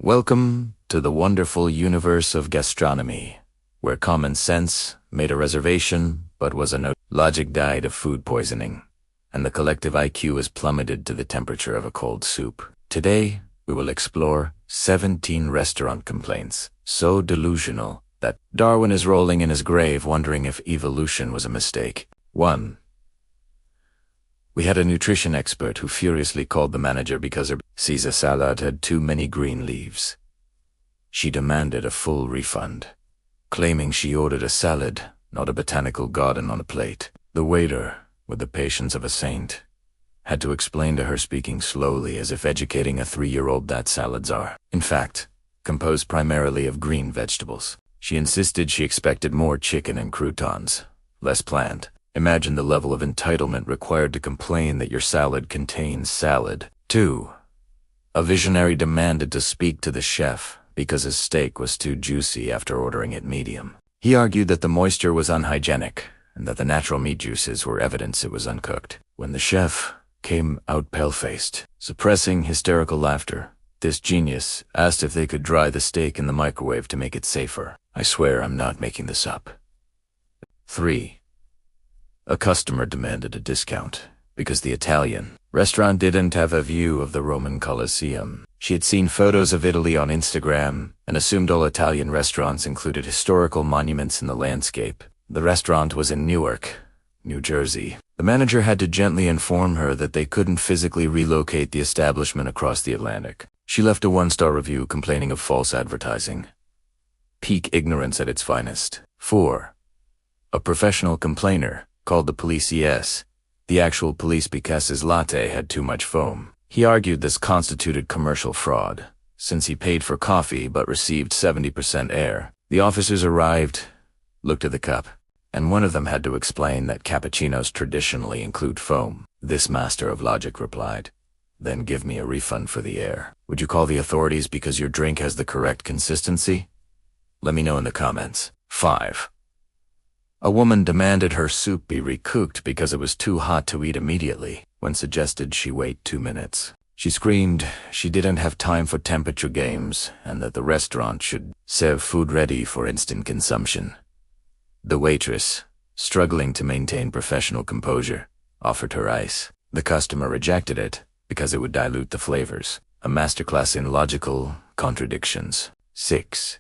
Welcome to the wonderful universe of gastronomy, where common sense made a reservation but was a logic died of food poisoning, and the collective IQ is plummeted to the temperature of a cold soup. Today, we will explore 17 restaurant complaints so delusional that Darwin is rolling in his grave wondering if evolution was a mistake. 1. We had a nutrition expert who furiously called the manager because her Caesar salad had too many green leaves. She demanded a full refund, claiming she ordered a salad, not a botanical garden on a plate. The waiter, with the patience of a saint, had to explain to her, speaking slowly as if educating a 3-year-old, that salads are, in fact, composed primarily of green vegetables. She insisted she expected more chicken and croutons, less plant. Imagine the level of entitlement required to complain that your salad contains salad. 2. A visionary demanded to speak to the chef because his steak was too juicy after ordering it medium. He argued that the moisture was unhygienic and that the natural meat juices were evidence it was uncooked. When the chef came out pale-faced, suppressing hysterical laughter, this genius asked if they could dry the steak in the microwave to make it safer. I swear I'm not making this up. 3. A customer demanded a discount because the Italian restaurant didn't have a view of the Roman Colosseum. She had seen photos of Italy on Instagram and assumed all Italian restaurants included historical monuments in the landscape. The restaurant was in Newark, New Jersey. The manager had to gently inform her that they couldn't physically relocate the establishment across the Atlantic. She left a 1-star review complaining of false advertising. Peak ignorance at its finest. 4. A professional complainer called the police. Yes, the actual police, because his latte had too much foam. He argued this constituted commercial fraud, since he paid for coffee but received 70% air. The officers arrived, looked at the cup, and one of them had to explain that cappuccinos traditionally include foam. This master of logic replied, "Then give me a refund for the air. Would you call the authorities because your drink has the correct consistency? Let me know in the comments." 5. A woman demanded her soup be recooked because it was too hot to eat immediately, when suggested she wait 2 minutes. She screamed she didn't have time for temperature games and that the restaurant should serve food ready for instant consumption. The waitress, struggling to maintain professional composure, offered her ice. The customer rejected it because it would dilute the flavors. A masterclass in logical contradictions. 6.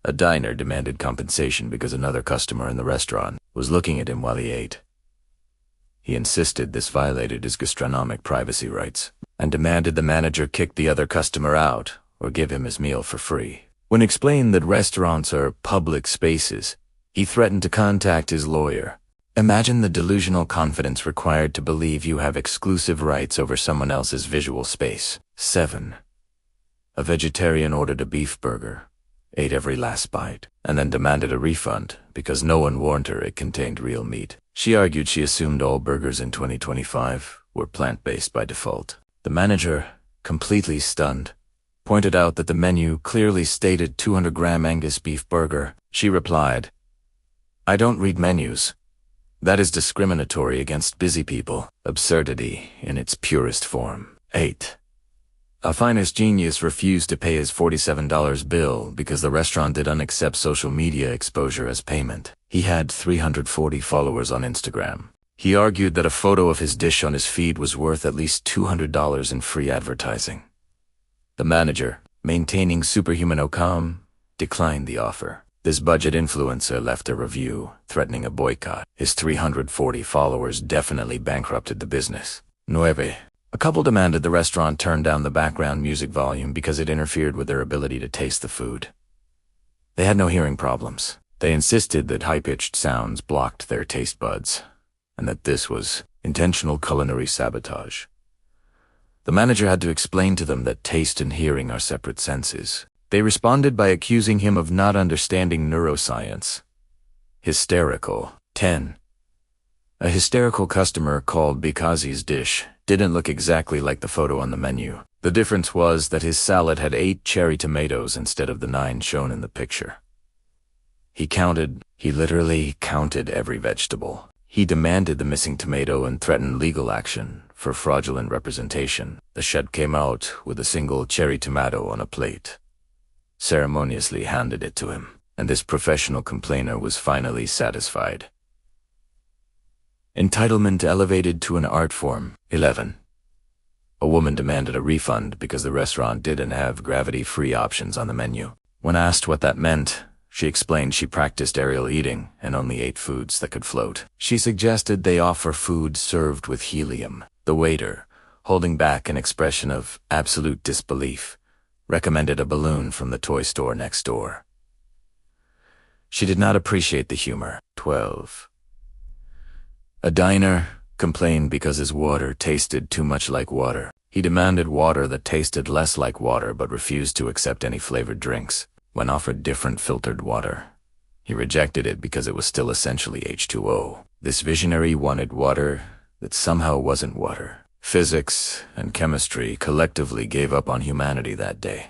A diner demanded compensation because another customer in the restaurant was looking at him while he ate. He insisted this violated his gastronomic privacy rights and demanded the manager kick the other customer out or give him his meal for free. When explained that restaurants are public spaces, he threatened to contact his lawyer. Imagine the delusional confidence required to believe you have exclusive rights over someone else's visual space. 7. A vegetarian ordered a beef burger, ate every last bite, and then demanded a refund because no one warned her it contained real meat. She argued she assumed all burgers in 2025 were plant-based by default. The manager, completely stunned, pointed out that the menu clearly stated 200-gram Angus beef burger. She replied, "I don't read menus. That is discriminatory against busy people." Absurdity in its purest form. 8. A finance genius refused to pay his $47 bill because the restaurant didn't accept social media exposure as payment. He had 340 followers on Instagram. He argued that a photo of his dish on his feed was worth at least $200 in free advertising. The manager, maintaining superhuman calm, declined the offer. This budget influencer left a review, threatening a boycott. His 340 followers definitely bankrupted the business. 9. A couple demanded the restaurant turn down the background music volume because it interfered with their ability to taste the food. They had no hearing problems. They insisted that high-pitched sounds blocked their taste buds, and that this was intentional culinary sabotage. The manager had to explain to them that taste and hearing are separate senses. They responded by accusing him of not understanding neuroscience. Hysterical. 10. A hysterical customer called because his dish didn't look exactly like the photo on the menu. The difference was that his salad had 8 cherry tomatoes instead of the 9 shown in the picture. He literally counted every vegetable. He demanded the missing tomato and threatened legal action for fraudulent representation. The chef came out with a single cherry tomato on a plate, ceremoniously handed it to him, and this professional complainer was finally satisfied. Entitlement elevated to an art form. 11. A woman demanded a refund because the restaurant didn't have gravity-free options on the menu. When asked what that meant, she explained she practiced aerial eating and only ate foods that could float. She suggested they offer food served with helium. The waiter, holding back an expression of absolute disbelief, recommended a balloon from the toy store next door. She did not appreciate the humor. 12. A diner complained because his water tasted too much like water. He demanded water that tasted less like water but refused to accept any flavored drinks. When offered different filtered water, he rejected it because it was still essentially H2O. This visionary wanted water that somehow wasn't water. Physics and chemistry collectively gave up on humanity that day.